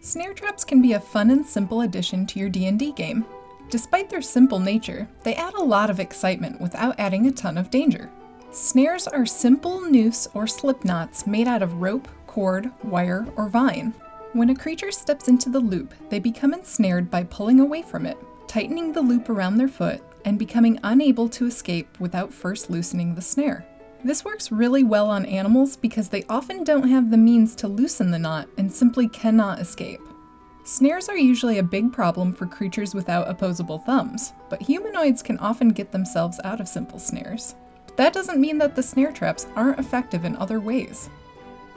Snare traps can be a fun and simple addition to your D&D game. Despite their simple nature, they add a lot of excitement without adding a ton of danger. Snares are simple noose or slip knots made out of rope, cord, wire, or vine. When a creature steps into the loop, they become ensnared by pulling away from it, tightening the loop around their foot, and becoming unable to escape without first loosening the snare. This works really well on animals because they often don't have the means to loosen the knot and simply cannot escape. Snares are usually a big problem for creatures without opposable thumbs, but humanoids can often get themselves out of simple snares. But that doesn't mean that the snare traps aren't effective in other ways.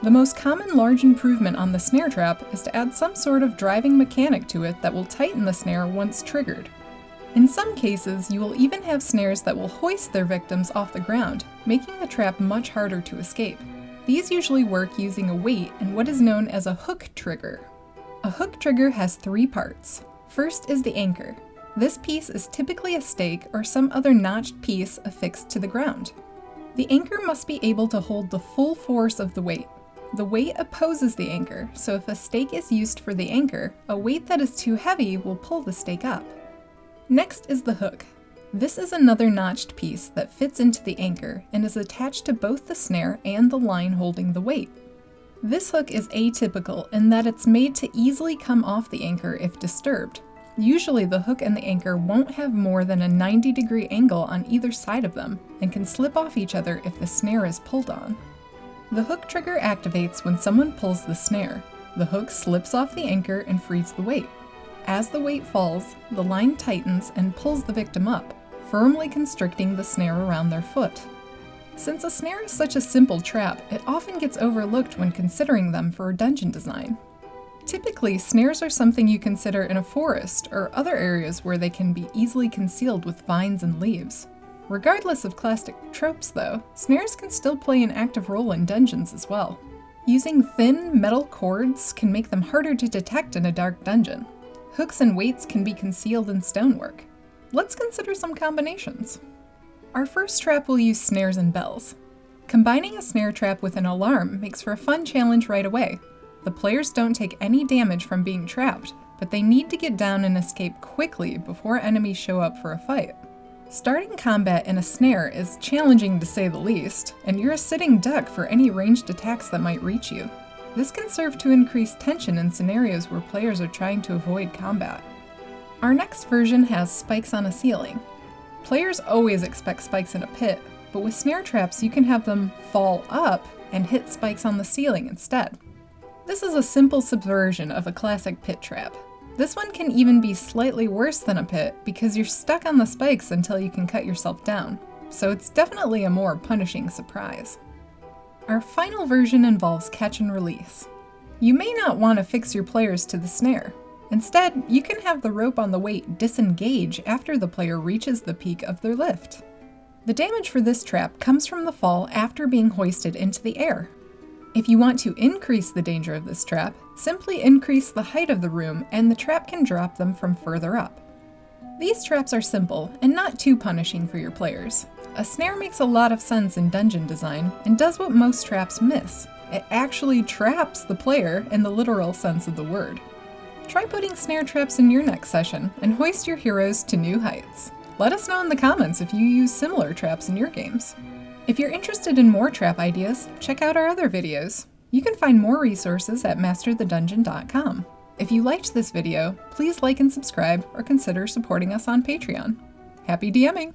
The most common large improvement on the snare trap is to add some sort of driving mechanic to it that will tighten the snare once triggered. In some cases, you will even have snares that will hoist their victims off the ground, making the trap much harder to escape. These usually work using a weight and what is known as a hook trigger. A hook trigger has 3 parts. First is the anchor. This piece is typically a stake or some other notched piece affixed to the ground. The anchor must be able to hold the full force of the weight. The weight opposes the anchor, so if a stake is used for the anchor, a weight that is too heavy will pull the stake up. Next is the hook. This is another notched piece that fits into the anchor and is attached to both the snare and the line holding the weight. This hook is atypical in that it's made to easily come off the anchor if disturbed. Usually the hook and the anchor won't have more than a 90-degree angle on either side of them and can slip off each other if the snare is pulled on. The hook trigger activates when someone pulls the snare. The hook slips off the anchor and frees the weight. As the weight falls, the line tightens and pulls the victim up, firmly constricting the snare around their foot. Since a snare is such a simple trap, it often gets overlooked when considering them for dungeon design. Typically, snares are something you consider in a forest or other areas where they can be easily concealed with vines and leaves. Regardless of classic tropes though, snares can still play an active role in dungeons as well. Using thin, metal cords can make them harder to detect in a dark dungeon. Hooks and weights can be concealed in stonework. Let's consider some combinations. Our first trap will use snares and bells. Combining a snare trap with an alarm makes for a fun challenge right away. The players don't take any damage from being trapped, but they need to get down and escape quickly before enemies show up for a fight. Starting combat in a snare is challenging to say the least, and you're a sitting duck for any ranged attacks that might reach you. This can serve to increase tension in scenarios where players are trying to avoid combat. Our next version has spikes on a ceiling. Players always expect spikes in a pit, but with snare traps you can have them fall up and hit spikes on the ceiling instead. This is a simple subversion of a classic pit trap. This one can even be slightly worse than a pit because you're stuck on the spikes until you can cut yourself down, so it's definitely a more punishing surprise. Our final version involves catch and release. You may not want to fix your players to the snare. Instead, you can have the rope on the weight disengage after the player reaches the peak of their lift. The damage for this trap comes from the fall after being hoisted into the air. If you want to increase the danger of this trap, simply increase the height of the room and the trap can drop them from further up. These traps are simple and not too punishing for your players. A snare makes a lot of sense in dungeon design and does what most traps miss. It actually traps the player in the literal sense of the word. Try putting snare traps in your next session and hoist your heroes to new heights. Let us know in the comments if you use similar traps in your games. If you're interested in more trap ideas, check out our other videos. You can find more resources at masterthedungeon.com. If you liked this video, please like and subscribe or consider supporting us on Patreon. Happy DMing!